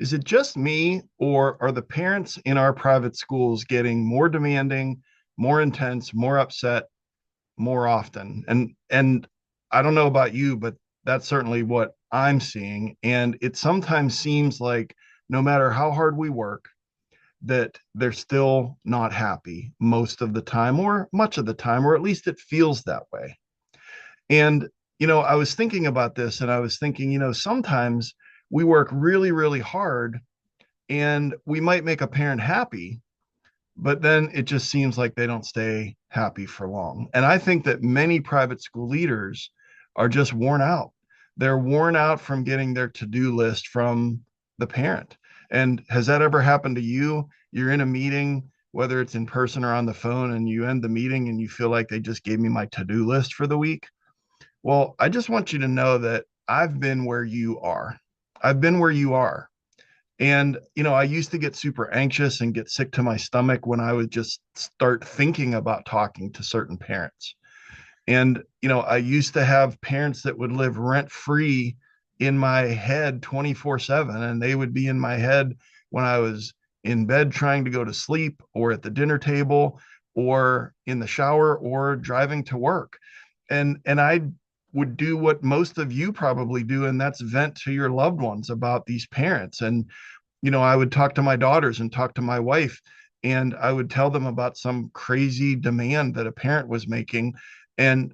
Is it just me, or are the parents in our private schools getting more demanding, more intense, more upset more often? And I don't know about you, but that's certainly what I'm seeing. And it sometimes seems like no matter how hard we work, that they're still not happy most of the time, or much of the time, or at least it feels that way. And, I was thinking about this and I was thinking, sometimes we work really, really hard and we might make a parent happy, but then it just seems like they don't stay happy for long. And I think that many private school leaders are just worn out. They're worn out from getting their to-do list from the parent. And has that ever happened to you? You're in a meeting, whether it's in person or on the phone, and you end the meeting and you feel like they just gave me my to-do list for the week. Well, I just want you to know that I've been where you are. I've been where you are. And, I used to get super anxious and get sick to my stomach when I would just start thinking about talking to certain parents. And, I used to have parents that would live rent free in my head 24/7, and they would be in my head when I was in bed trying to go to sleep, or at the dinner table, or in the shower, or driving to work. And I would do what most of you probably do, and that's vent to your loved ones about these parents. And I would talk to my daughters and talk to my wife, and I would tell them about some crazy demand that a parent was making. And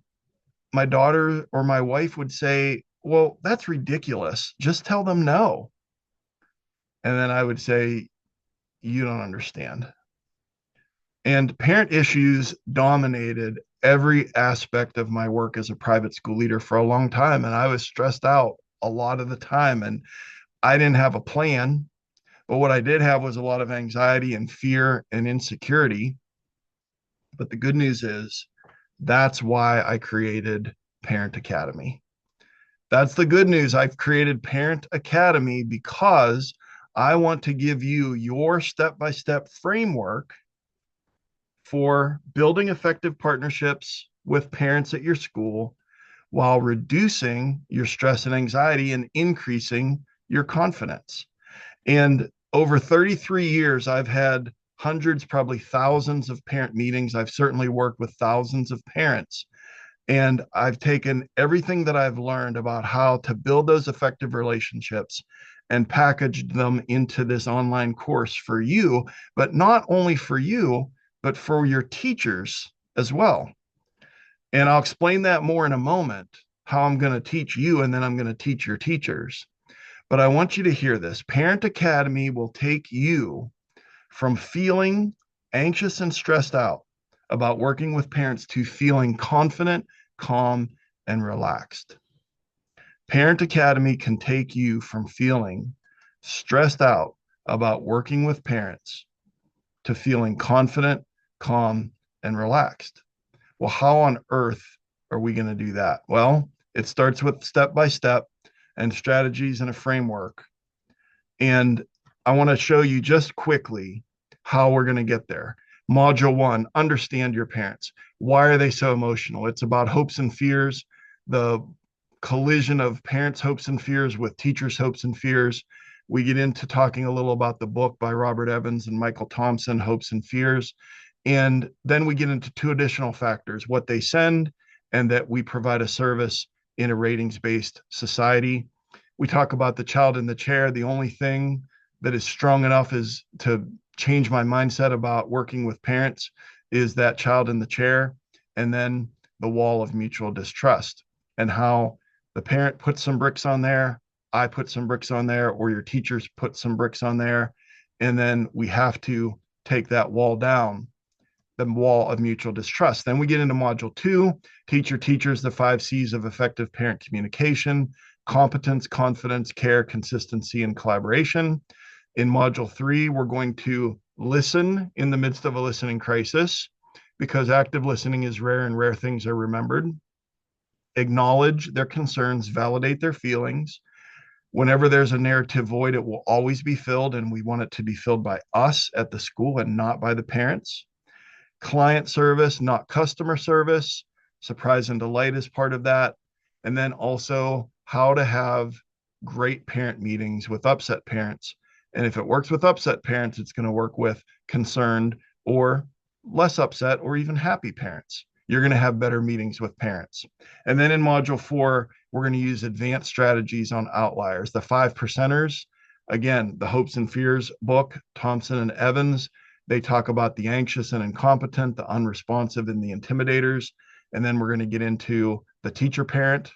my daughter or my wife would say, "Well, that's ridiculous. Just tell them no." And then I would say, "You don't understand." And parent issues dominated every aspect of my work as a private school leader for a long time. And I was stressed out a lot of the time. And I didn't have a plan. But what I did have was a lot of anxiety and fear and insecurity. But the good news is that's why I created Parent Academy. That's the good news. I've created Parent Academy because I want to give you your step by step framework for building effective partnerships with parents at your school while reducing your stress and anxiety and increasing your confidence. And over 33 years, I've had hundreds, probably thousands of parent meetings. I've certainly worked with thousands of parents. And I've taken everything that I've learned about how to build those effective relationships and packaged them into this online course for you, but not only for you, but for your teachers as well. And I'll explain that more in a moment, how I'm going to teach you, and then I'm going to teach your teachers. But I want you to hear this. Parent Academy will take you from feeling anxious and stressed out about working with parents to feeling confident, calm, and relaxed. Parent Academy can take you from feeling stressed out about working with parents to feeling confident, calm, and relaxed. Well, how on earth are we going to do that? Well, it starts with step by step and strategies and a framework. And I want to show you just quickly how we're going to get there. Module one, understand your parents. Why are they so emotional? It's about hopes and fears, the collision of parents' hopes and fears with teachers' hopes and fears. We get into talking a little about the book by Robert Evans and Michael Thompson, Hopes and Fears. And then we get into two additional factors, what they send, and that we provide a service in a ratings-based society. We talk about the child in the chair. The only thing that is strong enough is to change my mindset about working with parents is that child in the chair. And then the wall of mutual distrust, and how the parent puts some bricks on there, I put some bricks on there, or your teachers put some bricks on there. And then we have to take that wall down, the wall of mutual distrust. Then we get into module two, teach your teachers the 5 C's of effective parent communication: competence, confidence, care, consistency, and collaboration. In module three, we're going to listen in the midst of a listening crisis, because active listening is rare and rare things are remembered. Acknowledge their concerns, validate their feelings. Whenever there's a narrative void, it will always be filled, and we want it to be filled by us at the school and not by the parents. Client service, not customer service. Surprise and delight is part of that. And then also how to have great parent meetings with upset parents And if it works with upset parents, it's going to work with concerned or less upset or even happy parents. You're going to have better meetings with parents. And then in module 4, we're going to use advanced strategies on outliers, the 5%ers. Again, the hopes and fears book, Thompson and Evans, they talk about the anxious and incompetent, the unresponsive and the intimidators. And then we're going to get into the teacher parent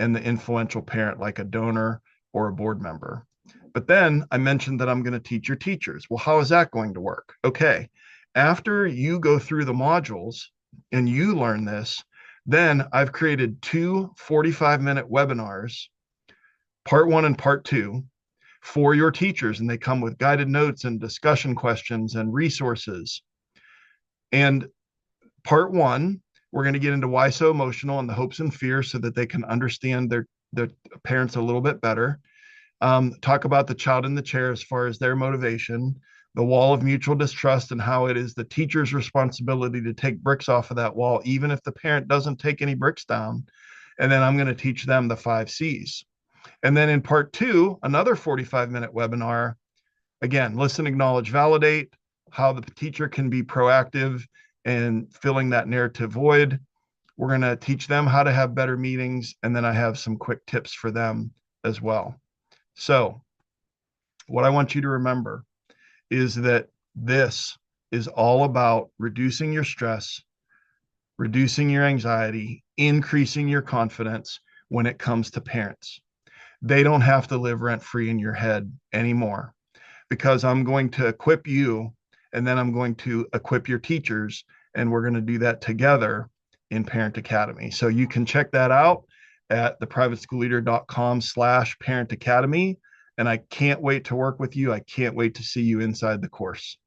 and the influential parent, like a donor or a board member. But then I mentioned that I'm going to teach your teachers. Well, how is that going to work? Okay. After you go through the modules and you learn this, then I've created two 45-minute webinars, part 1 and part 2, for your teachers. And they come with guided notes and discussion questions and resources. And part 1, we're going to get into why so emotional and the hopes and fears so that they can understand their parents a little bit better. Talk about the child in the chair as far as their motivation, the wall of mutual distrust, and how it is the teacher's responsibility to take bricks off of that wall, even if the parent doesn't take any bricks down. And then I'm going to teach them the 5 C's. And then in part 2, another 45-minute webinar, again, listen, acknowledge, validate, how the teacher can be proactive in filling that narrative void. We're going to teach them how to have better meetings. And then I have some quick tips for them as well. So what I want you to remember is that this is all about reducing your stress, reducing your anxiety, increasing your confidence when it comes to parents. They don't have to live rent-free in your head anymore, because I'm going to equip you, and then I'm going to equip your teachers, and we're going to do that together in Parent Academy. So you can check that out at theprivateschoolleader.com/Parent Academy. And I can't wait to work with you. I can't wait to see you inside the course.